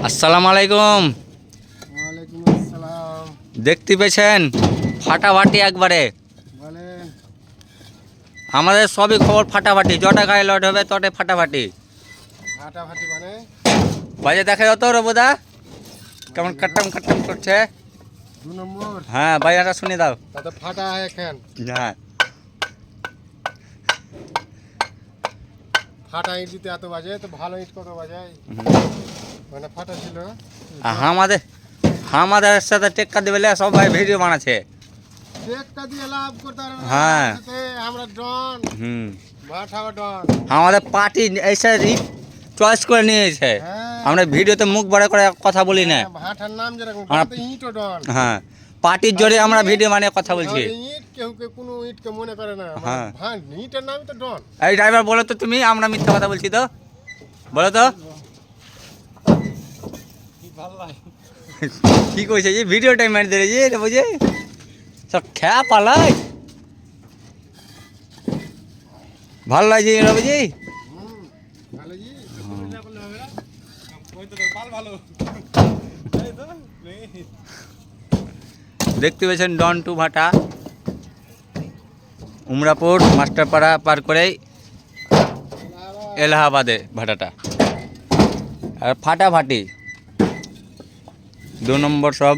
আসসালামু আলাইকুম। ওয়ালাইকুম আসসালাম। দেখতে পেয়েছেন ফাটাফাটি একবারে। বলেন। আমাদের সবই খবর ফাটাফাটি, জটা গায়ে লড হবে তটে ফাটাফাটি। ফাটাফাটি মানে বাজে দেখা যত রবুদা কেমন কাট্টাম কাট্টাম করছে। 2 নম্বর। হ্যাঁ বাজাটা শুনে দাও। তাতে ফাটা হয় এখন। হ্যাঁ ফাটা ইট দিতে এত বাজে, তো ভালো ইট কত বাজায়? মানে ফাটা ছিল। আমাদের আমাদের সাথে টেক্কা দেবে সবাই ভিডিও বানাচ্ছে। একটা দিয়ে লাভ করতে পারবে না। হ্যাঁ। সাথে আমরা ডন, ভাটাও ডন। আমাদের পার্টি এসে চয়েস করে নিয়েছে। হ্যাঁ। আমরা ভিডিওতে মুখ বড় করে কথা বলি না। ভাটার নাম যেরকম, আমরা- তাতে ইটও ডন। হ্যাঁ পার্টির জোরে আমরা ভিডিও বানিয়ে কথা বলছি। আর ইট কেউ কোনো ইটকে মনে করে না। হ্যাঁ। ইটের নামই তো ডন। এই ড্রাইভার বলো তো তুমি, আমরা মিথ্যা কথা বলছি তো? বলো তো কি কইছে যে ভিডিও টাইম মারি দিলে যে এটা বুঝে সব খেয়া পালাই ভালো লাগছে রবিজি। ভালো জি। দেখতে পেয়েছেন ডন টু ভাটা, উমরাপুর মাস্টারপাড়া পার করেই এলাহাবাদে ভাটাটা। আর ফাটাফাটি 2 নম্বর সব।